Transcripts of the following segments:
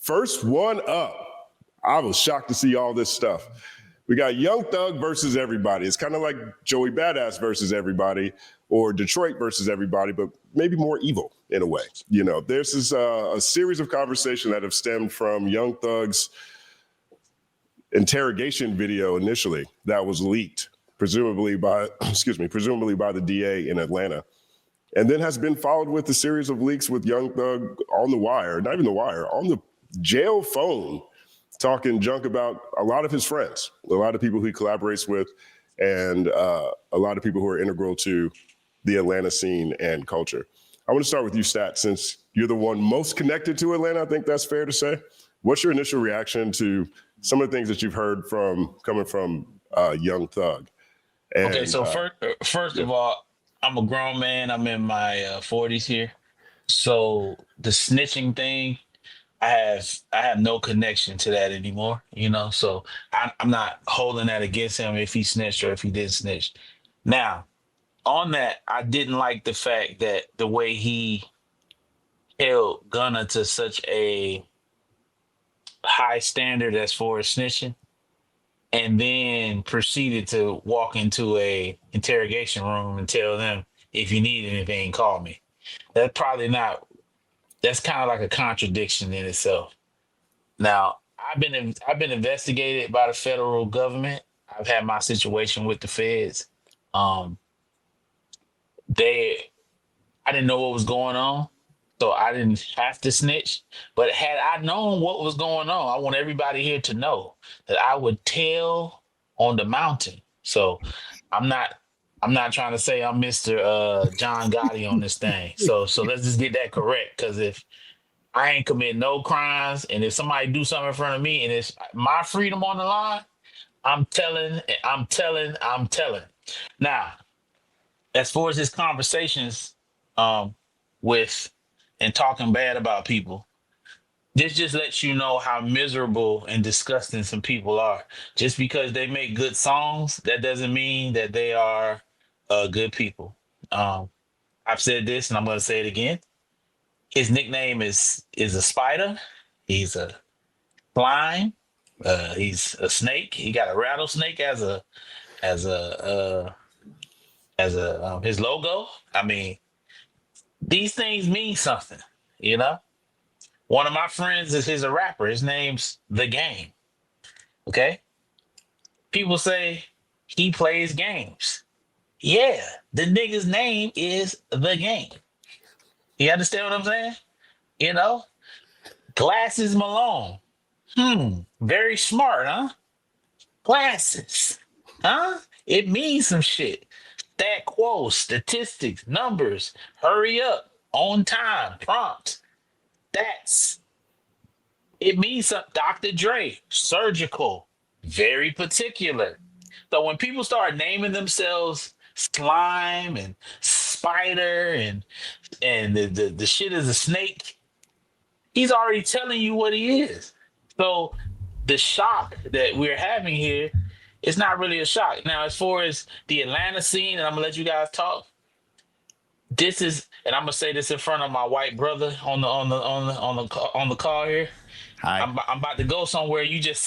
First one up. I was shocked to see all this stuff. We got Young Thug versus everybody. It's kind of like Joey Badass versus everybody, or Detroit versus everybody, but maybe more evil in a way. You know, this is a series of conversations that have stemmed from Young Thug's interrogation video initially that was leaked, presumably by the DA in Atlanta, and then has been followed with a series of leaks with Young Thug on the wire, not even the wire, on the jail phone, talking junk about a lot of his friends, a lot of people he collaborates with, and a lot of people who are integral to the Atlanta scene and culture. I want to start with you, Stat, since you're the one most connected to Atlanta. I think that's fair to say. What's your initial reaction to some of the things that you've heard coming from Young Thug? And, okay, so first of all, I'm a grown man. I'm in my 40s here. So the snitching thing, I have no connection to that anymore, you know. So I'm not holding that against him if he snitched or if he didn't snitch. Now, on that, I didn't like the fact that the way he held Gunna to such a high standard as far as snitching, and then proceeded to walk into a interrogation room and tell them, if you need anything, call me. That's probably not. That's kind of like a contradiction in itself. Now, I've been investigated by the federal government. I've had my situation with the feds. I didn't know what was going on, so I didn't have to snitch. But had I known what was going on, I want everybody here to know that I would tell on the mountain. So I'm not trying to say I'm Mr. John Gotti on this thing. So let's just get that correct. Because if I ain't commit no crimes, and if somebody do something in front of me and it's my freedom on the line, I'm telling. Now, as far as his conversations with and talking bad about people, this just lets you know how miserable and disgusting some people are. Just because they make good songs, that doesn't mean that they are good people. I've said this and I'm going to say it again. His nickname is a spider. He's a slime. He's a snake. He got a rattlesnake as his logo. I mean, these things mean something, you know? One of my friends is a rapper. His name's The Game. Okay? People say he plays games. Yeah, the nigga's name is The Game. You understand what I'm saying? You know? Glasses Malone. Very smart, huh? Glasses. Huh? It means some shit. Stat Quo, statistics, numbers, hurry up, on time, prompt. It means something. Dr. Dre, surgical, very particular. So when people start naming themselves slime and spider and the shit is a snake, he's already telling you what he is. So the shock that we're having here is not really a shock. Now, as far as the Atlanta scene, and I'm gonna let you guys talk. This is, and I'm gonna say this in front of my white brother on the call here. Hi. I'm about to go somewhere. You just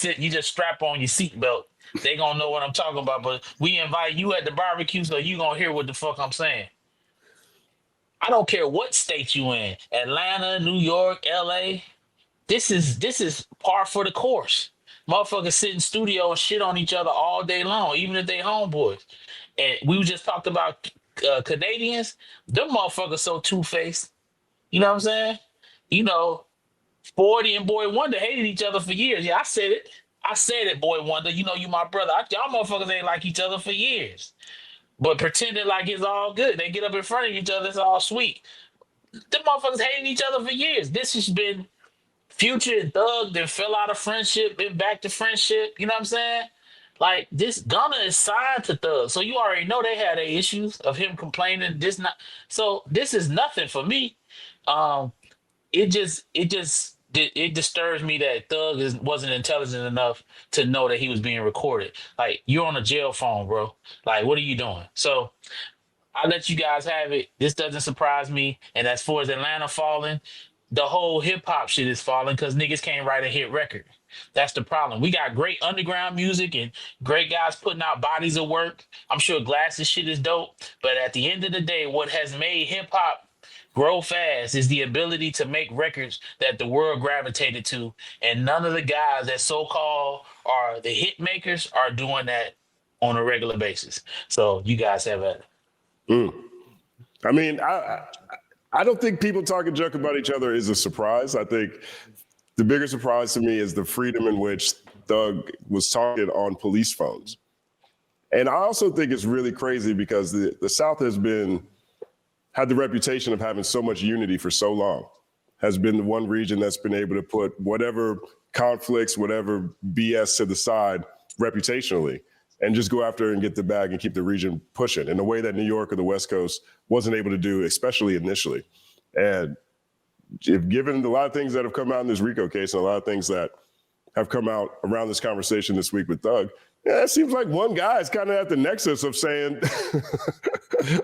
strap on your seatbelt. They gonna know what I'm talking about. But we invite you at the barbecue, so you gonna hear what the fuck I'm saying. I don't care what state you in, Atlanta, New York, LA. This is par for the course. Motherfuckers sit in studio and shit on each other all day long, even if they homeboys. And we just talked about Canadians. Them motherfuckers so two-faced. You know what I'm saying? You know, 40 and Boy Wonder hated each other for years. Yeah, I said it, Boy Wonder. You know, you my brother. Y'all motherfuckers ain't like each other for years. But pretending like it's all good. They get up in front of each other, it's all sweet. Them motherfuckers hated each other for years. This has been Future and Thug, then fell out of friendship, been back to friendship. You know what I'm saying? Like, this Gunna is signed to Thug. So you already know they had their issues of him complaining. So this is nothing for me. It disturbs me that Thug wasn't intelligent enough to know that he was being recorded. Like, you're on a jail phone, bro. Like, what are you doing? So I let you guys have it. This doesn't surprise me. And as far as Atlanta falling, the whole hip hop shit is falling because niggas can't write a hit record. That's the problem. We got great underground music and great guys putting out bodies of work. I'm sure Glasses shit is dope, but at the end of the day, what has made hip hop grow fast is the ability to make records that the world gravitated to, and none of the guys that so-called are the hit makers are doing that on a regular basis. So you guys have a I mean, I don't think people talking junk about each other is a surprise. I think the bigger surprise to me is the freedom in which Thug was talking on police phones. And I also think it's really crazy because the South has had the reputation of having so much unity for so long, has been the one region that's been able to put whatever conflicts, whatever BS to the side reputationally, and just go after and get the bag and keep the region pushing in a way that New York or the West Coast wasn't able to do, especially initially. And if given a lot of things that have come out in this RICO case and a lot of things that have come out around this conversation this week with Thug, yeah, it seems like one guy is kind of at the nexus of saying,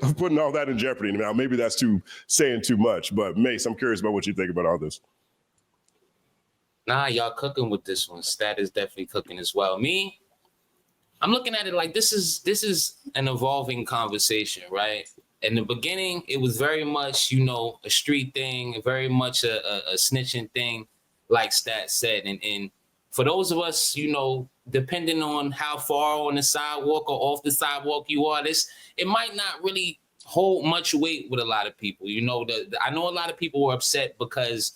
of putting all that in jeopardy. Now, maybe that's saying too much, but Mace, I'm curious about what you think about all this. Nah, y'all cooking with this one. Stat is definitely cooking as well. Me, I'm looking at it like this is an evolving conversation, right? In the beginning, it was very much, a street thing, very much a snitching thing, like Stat said. And for those of us, depending on how far on the sidewalk or off the sidewalk you are, it might not really hold much weight with a lot of people. I know a lot of people were upset because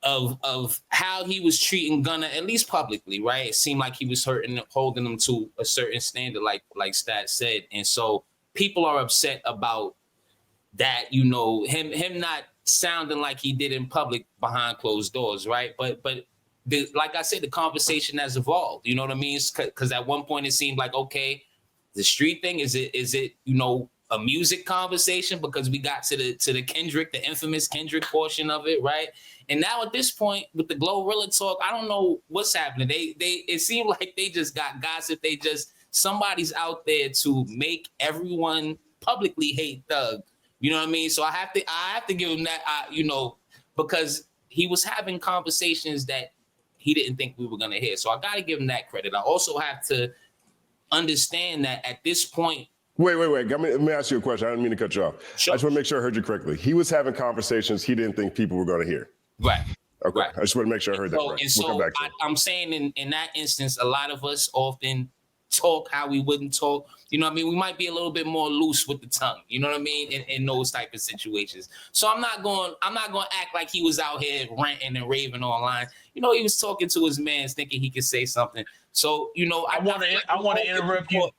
of how he was treating Gunna, at least publicly, right? It seemed like he was holding them to a certain standard, like Stat said. And so people are upset about that, him not sounding like he did in public behind closed doors, right? But like I said, the conversation has evolved. You know what I mean? Because at one point it seemed like, okay, the street thing, is it a music conversation because we got to the Kendrick, the infamous Kendrick portion of it, right? And now at this point with the Glorilla talk, I don't know what's happening. It seemed like they just got gossip. Somebody's out there to make everyone publicly hate Thug. You know what I mean? So I have to give him that, because he was having conversations that he didn't think we were going to hear. So I got to give him that credit. I also have to understand that at this point. Wait. Let me ask you a question. I didn't mean to cut you off. Sure. I just want to make sure I heard you correctly. He was having conversations he didn't think people were going to hear. Right. Okay. Right. I just want to make sure I heard that right. And so we'll come back to I'm saying in that instance, a lot of us often talk how we wouldn't talk. You know what I mean? We might be a little bit more loose with the tongue. You know what I mean? In those type of situations. So I'm not going to act like he was out here ranting and raving online. He was talking to his mans thinking he could say something. So, I want to interrupt you.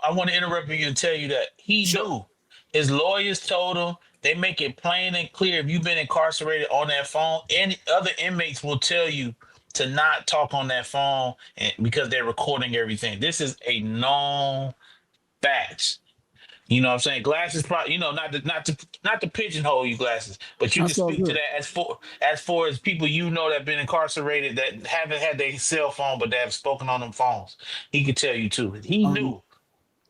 I want to interrupt you and tell you that he knew. His lawyers told him. They make it plain and clear. If you've been incarcerated on that phone, any other inmates will tell you to not talk on that phone because they're recording everything. This is a known fact. You know what I'm saying? Glasses, probably, not to pigeonhole you, Glasses, but you can speak to that as far as people that have been incarcerated that haven't had their cell phone but they have spoken on them phones. He could tell you too. He knew.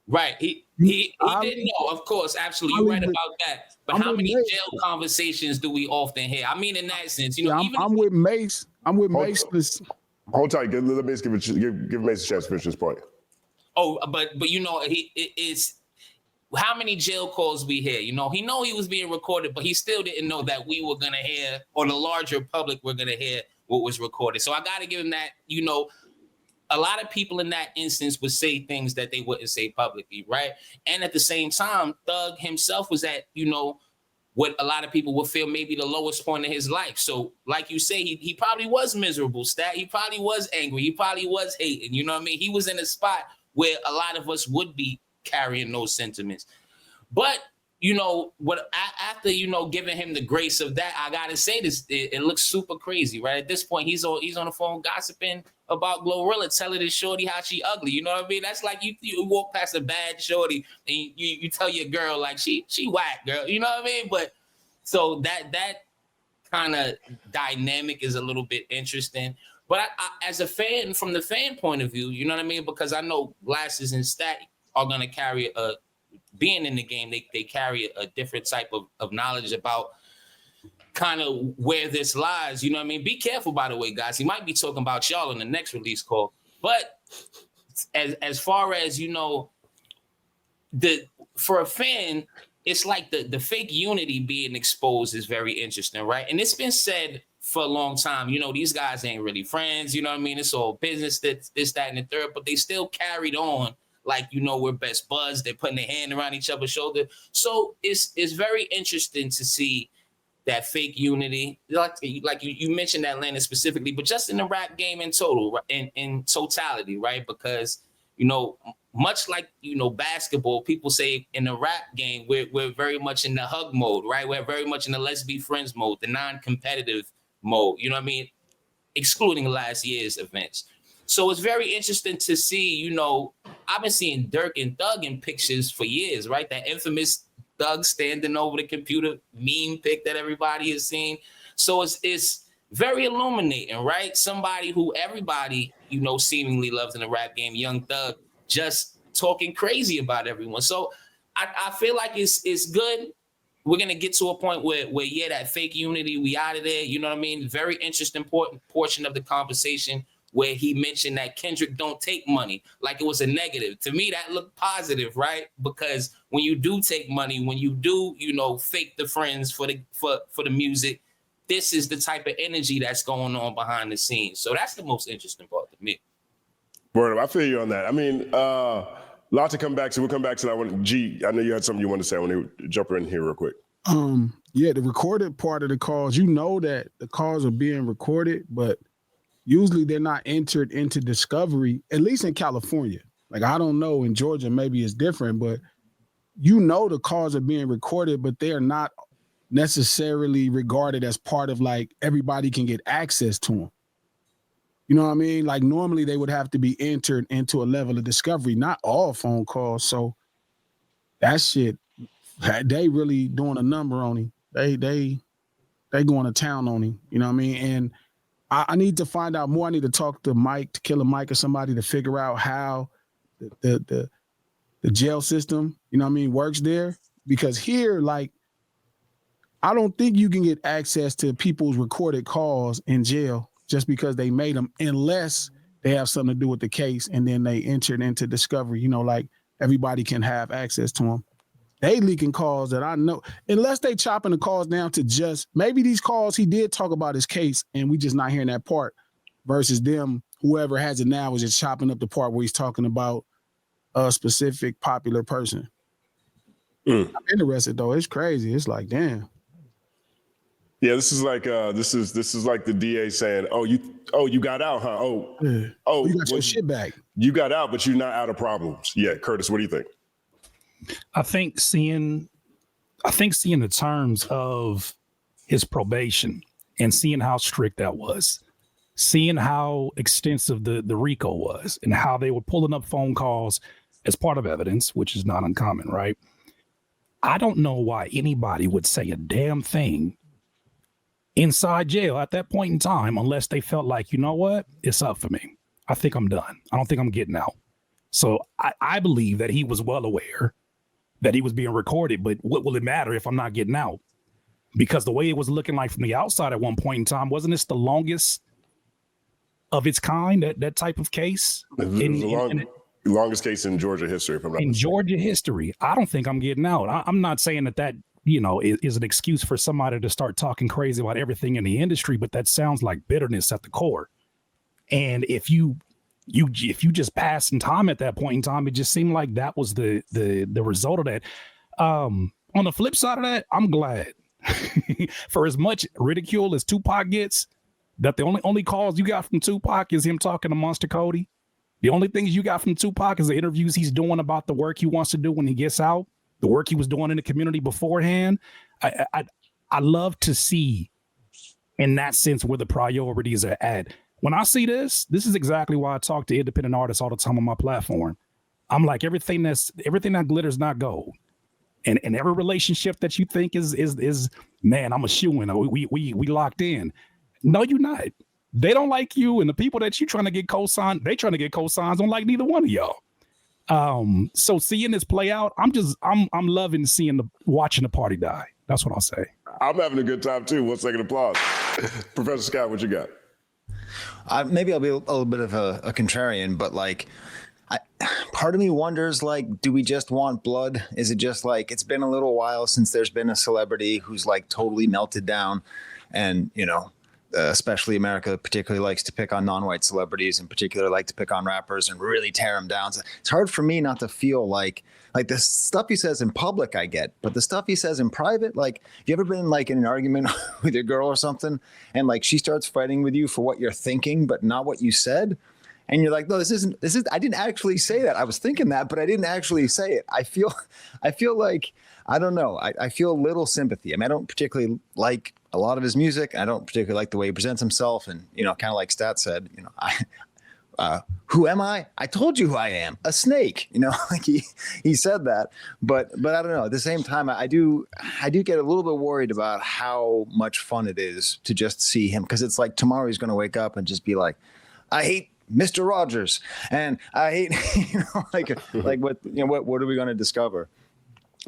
Right. He didn't know, of course. Absolutely. You're right about that. But how many jail conversations do we often hear? I mean, in that sense, I'm with Mace. I'm with Mace. Hold tight. Let Mace give Mace a chance to finish this point. Oh, but it's how many jail calls we hear. He was being recorded, but he still didn't know that we were gonna hear, or the larger public were gonna hear what was recorded. So I gotta give him that, a lot of people in that instance would say things that they wouldn't say publicly, right? And at the same time, Thug himself was at, what a lot of people would feel maybe the lowest point in his life. So like you say, he probably was miserable, Stat. He probably was angry. He probably was hating. You know what I mean? He was in a spot where a lot of us would be carrying those sentiments. But, after, giving him the grace of that, I got to say this, it looks super crazy, right? At this point, he's on the phone gossiping about Glorilla, telling his shorty how she ugly. You know what I mean? That's like you walk past a bad shorty and you tell your girl like she whack, girl. You know what I mean? But so that kind of dynamic is a little bit interesting. But I, as a fan, from the fan point of view, you know what I mean? Because I know Glasses and Stat are going to carry being in the game, they carry a different type of knowledge about kind of where this lies. You know what I mean? Be careful, by the way, guys. He might be talking about y'all in the next release call. But as far as, you know, for a fan, it's like the fake unity being exposed is very interesting, right? And it's been said for a long time, you know, these guys ain't really friends, you know what I mean? It's all business, this, that, and the third, but they still carried on like, you know, we're best buds. They're putting their hand around each other's shoulder. So it's very interesting to see that fake unity. Like you mentioned Atlanta specifically, but just in the rap game in total, in totality, right? Because, you know, much like, you know, basketball, people say in the rap game, we're very much in the hug mode, right? We're very much in the let's be friends mode, the non-competitive mode, you know what I mean? Excluding last year's events. So it's very interesting to see, you know, I've been seeing Dirk and Thug in pictures for years, right? That infamous Thug standing over the computer meme pic that everybody has seen. So it's very illuminating, right? Somebody who everybody, you know, seemingly loves in the rap game, Young Thug, just talking crazy about everyone. So I feel like it's good. We're going to get to a point where, yeah, that fake unity, we out of there. You know what I mean? Very interesting portion of the conversation where he mentioned that Kendrick don't take money like it was a negative. To me, that looked positive, right? Because when you do take money, when you do, you know, fake the friends for the music, this is the type of energy that's going on behind the scenes. So that's the most interesting part to me. Word, I feel you on that. I mean, lot to come back to. We'll come back to that one. G, I know you had something you wanted to say. I want to jump in here real quick. Yeah, the recorded part of the calls, you know that the calls are being recorded, but usually they're not entered into discovery, at least in California. Like, I don't know, in Georgia, maybe it's different, but you know the calls are being recorded, but they are not necessarily regarded as part of, like, everybody can get access to them. You know what I mean? Like, normally they would have to be entered into a level of discovery, not all phone calls. So that shit, they really doing a number on him. They going to town on him. You know what I mean? And I need to find out more. I need to talk to Mike, to Killer Mike or somebody to figure out how the jail system, you know what I mean, works there. Because here, like, I don't think you can get access to people's recorded calls in jail just because they made them, unless they have something to do with the case and then they entered into discovery, you know, like everybody can have access to them. They leaking calls that I know, unless they chopping the calls down to just, maybe these calls he did talk about his case and we just not hearing that part, versus them, whoever has it now is just chopping up the part where he's talking about a specific popular person. I'm interested though. It's crazy. It's like, damn. Yeah, this is like this is like the DA saying, "Oh, you got out, huh? Oh, You got your shit back. You got out, but you're not out of problems." Yeah, Curtis, what do you think? I think seeing the terms of his probation and seeing how strict that was, seeing how extensive the RICO was and how they were pulling up phone calls as part of evidence, which is not uncommon, right? I don't know why anybody would say a damn thing inside jail at that point in time, unless they felt like, you know what, it's up for me. I think I'm done. I don't think I'm getting out. So I believe that he was well aware that he was being recorded, but what will it matter if I'm not getting out? Because the way it was looking like from the outside at one point in time, wasn't this the longest of its kind, that type of case? Longest case in Georgia history, if I'm not in mistaken. Georgia history. I don't think I'm getting out. I'm not saying that you know, is an excuse for somebody to start talking crazy about everything in the industry, but that sounds like bitterness at the core. And if you just pass in time at that point in time, it just seemed like that was the result of that. On the flip side of that, I'm glad for as much ridicule as Tupac gets, that the only calls you got from Tupac is him talking to Monster Cody. The only things you got from Tupac is the interviews he's doing about the work he wants to do when he gets out, the work he was doing in the community beforehand. I love to see in that sense where the priorities are at. When I see this is exactly why I talk to independent artists all the time on my platform. I'm like, everything that glitters not gold. And every relationship that you think is man, I'm a shoo-in. We locked in. No, you're not. They don't like you, and the people that you trying to get cosign, they trying to get cosigns don't like neither one of y'all. So seeing this play out, I'm loving watching the party die. That's what I'll say. I'm having a good time too. 1 second applause. Professor Scott, what you got? Maybe I'll be a little bit of a contrarian, but like, part of me wonders, like, do we just want blood? Is it just like, it's been a little while since there's been a celebrity who's like totally melted down, and especially America particularly likes to pick on non-white celebrities, in particular like to pick on rappers and really tear them down. So it's hard for me not to feel like the stuff he says in public I get, but the stuff he says in private, like, have you ever been like in an argument with your girl or something, and like she starts fighting with you for what you're thinking but not what you said? And you're like, no, this is, I didn't actually say that. I was thinking that, but I didn't actually say it. I feel like, I don't know. I feel a little sympathy. I mean, I don't particularly like a lot of his music. I don't particularly like the way he presents himself. And, kind of like Stat said, who am I? I told you who I am, a snake, like he said that, but I don't know. At the same time, I do get a little bit worried about how much fun it is to just see him. Cause it's like tomorrow he's going to wake up and just be like, I hate Mr. Rogers, and I hate, like what are we going to discover?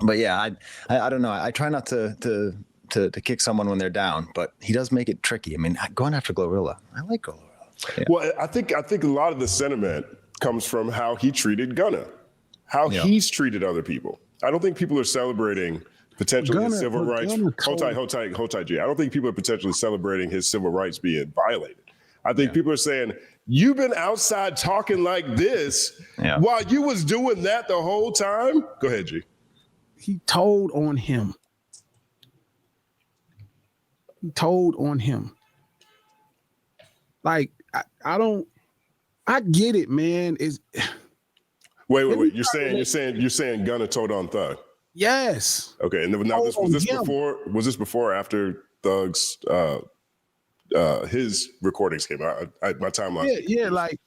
But yeah, I don't know. I try not to kick someone when they're down, but he does make it tricky. I mean, going after Glorilla, I like Glorilla. Yeah. Well, I think a lot of the sentiment comes from how he treated Gunna, how he's treated other people. I don't think people are celebrating potentially his civil rights. Hold tight, G. I don't think people are potentially celebrating his civil rights being violated. I think people are saying, you've been outside talking like this while you was doing that the whole time. Go ahead, G. He told on him. Like, I get it, man. Wait. You're saying Gunna told on Thug. Yes. Okay. And now was this before or after Thug's his recordings came out? My timeline. Yeah, like.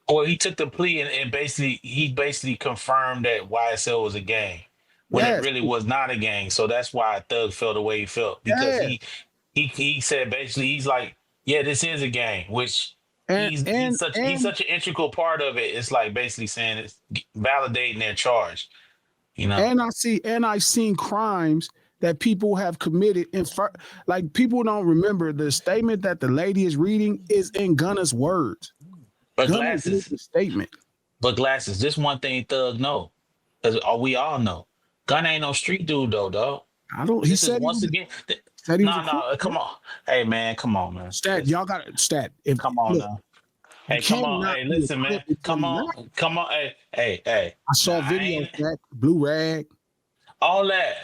Well, he took the plea and basically confirmed that YSL was a gang when it really was not a gang. So that's why Thug felt the way he felt, because he said basically he's like, yeah, this is a gang, which he's such an integral part of it. It's like basically saying it's validating their charge, And I've seen crimes that people have committed. Like, people don't remember the statement that the lady is reading is in Gunna's words. But Gunna's Glasses statement. But Glasses, this one thing Thug know, because we all know, Gunna ain't no street dude though, dog. I don't. He said once again. No, come on. Hey man, come on, man. Stat, y'all got it. Stat. Come on now. Hey, come on. Hey, listen, man. Come on. Hey. I saw video, Stat, blue rag. All that.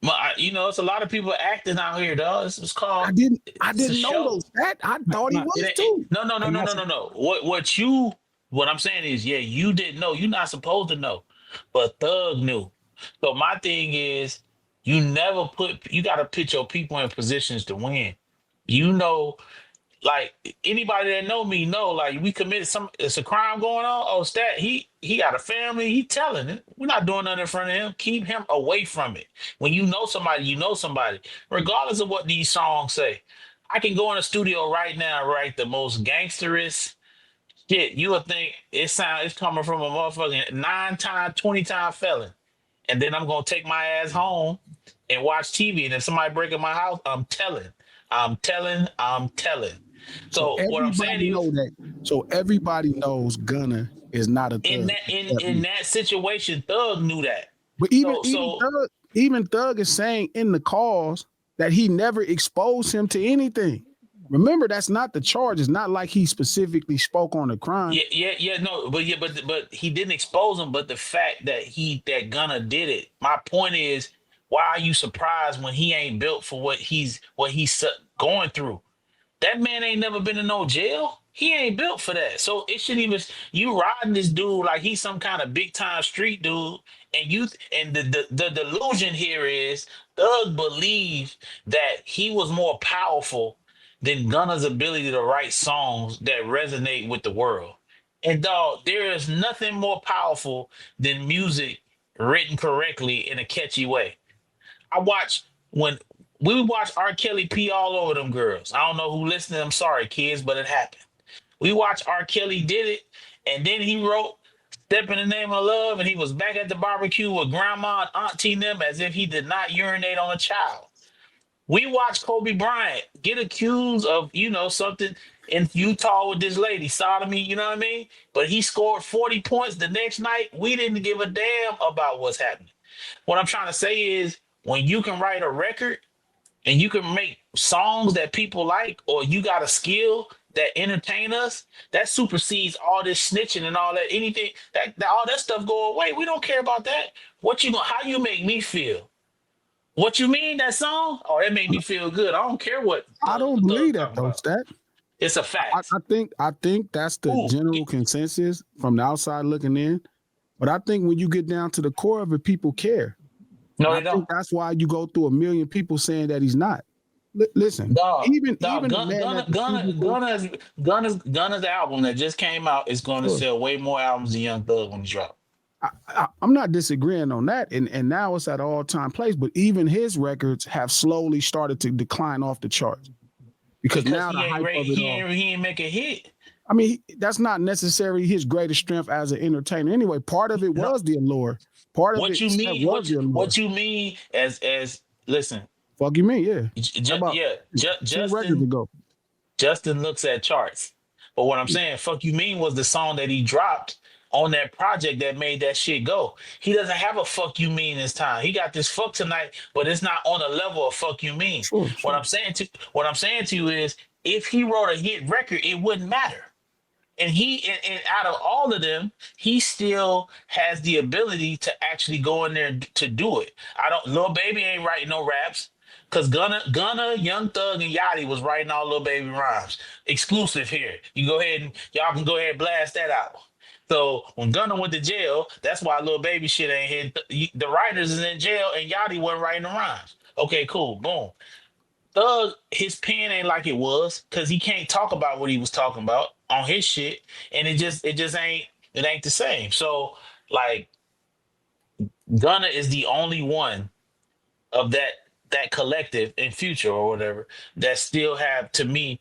It's a lot of people acting out here, dog. It's called. I didn't know those. That I thought he was too. No. What I'm saying is, you didn't know. You're not supposed to know, but Thug knew. So my thing is, you got to put your people in positions to win. Like anybody that know me know, like we committed it's a crime going on. Oh, Stat, he got a family. He telling it. We're not doing nothing in front of him. Keep him away from it. When you know somebody, regardless of what these songs say. I can go in the studio right now, write the most gangsterous shit. You would think it's coming from a motherfucking 9-time, 20-time felon. And then I'm gonna take my ass home and watch TV. And if somebody break in my house, I'm telling. So what I'm saying is, so everybody knows Gunna is not a thug. In that situation, Thug knew that. But even Thug is saying in the calls that he never exposed him to anything. Remember, that's not the charge. It's not like he specifically spoke on the crime. But he didn't expose him. But the fact that Gunna did it. My point is, why are you surprised when he ain't built for what he's going through? That man ain't never been in no jail. He ain't built for that. So it shouldn't even, you riding this dude like he's some kind of big time street dude. And the delusion here is Thug believed that he was more powerful than Gunna's ability to write songs that resonate with the world. And dog, there is nothing more powerful than music written correctly in a catchy way. When we would watch R. Kelly pee all over them girls. I don't know who listening. I'm sorry, kids, but it happened. We watched R. Kelly did it, and then he wrote Step in the Name of Love, and he was back at the barbecue with grandma and auntie them as if he did not urinate on a child. We watched Kobe Bryant get accused of, something in Utah with this lady, sodomy, you know what I mean? But he scored 40 points the next night. We didn't give a damn about what's happening. What I'm trying to say is when you can write a record and you can make songs that people like, or you got a skill that entertain us, that supersedes all this snitching and all that, anything, that all that stuff go away. We don't care about that. How you make me feel? What you mean, that song? Oh, that made me feel good. I don't care what. I don't believe that though, Stat. It's a fact. I think that's the general consensus from the outside looking in. But I think when you get down to the core of it, people care. No, I they don't. think that's why you go through a million people saying that he's not. Listen, Gunna's album that just came out is going to sell way more albums than Young Thug when he dropped. I'm not disagreeing on that, and now it's at an all-time place. But even his records have slowly started to decline off the charts because now the hype of it all. He ain't make a hit. I mean, that's not necessarily his greatest strength as an entertainer. Anyway, part of it was the allure. Part of what it you mean? was the allure. What you mean? As listen. Fuck you mean? Yeah. Justin looks at charts, but what I'm saying, "Fuck You Mean" was the song that he dropped on that project that made that shit go. He doesn't have a "Fuck You Mean" this time. He got this "Fuck Tonight," but it's not on the level of "Fuck You Mean." Sure. What I'm saying to you is, if he wrote a hit record, it wouldn't matter. And and out of all of them, he still has the ability to actually go in there to do it. Lil Baby ain't writing no raps. Because Gunna, Young Thug, and Yachty was writing all Lil Baby rhymes. Exclusive here. Y'all can go ahead and blast that out. So when Gunna went to jail, that's why Lil Baby shit ain't hit. The writers is in jail, and Yachty wasn't writing the rhymes. Okay, cool, boom. Thug, his pen ain't like it was, because he can't talk about what he was talking about on his shit, and it just ain't the same. So, like, Gunna is the only one of that collective in Future or whatever that still have the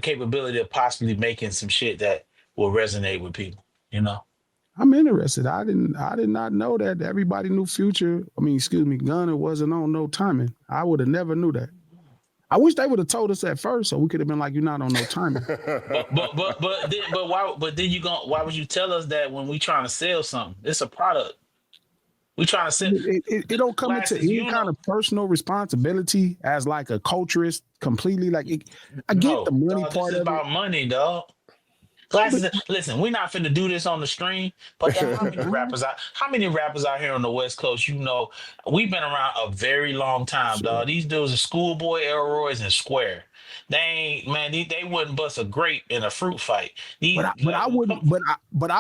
capability of possibly making some shit that will resonate with people, I'm interested. I did not know that everybody knew Future. Gunna wasn't on No Timing. I would have never knew that. I wish they would have told us at first, so we could have been like, "You're not on No Timing." why would you tell us that when we trying to sell something? It's a product. We trying to sell. It don't come into any kind of personal responsibility as like a culturist completely. Like I get the money part of it. It's about money, dog. Glasses. Listen, we're not finna do this on the stream, but how many rappers out here on the West Coast? We've been around a very long time, dog. These dudes are Schoolboy, Elroy's, and Square. They wouldn't bust a grape in a fruit fight. But I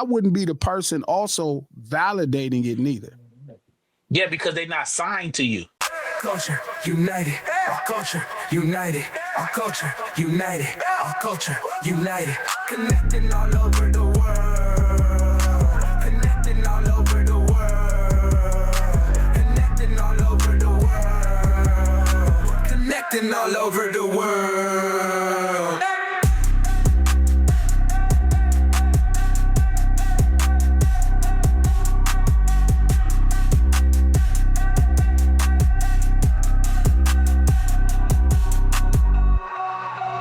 wouldn't be the person also validating it neither. Yeah, because they're not signed to you. Culture united, our culture united, our culture united, our culture united, connecting all over the world, connecting all over the world, connecting all over the world, connecting all over the world.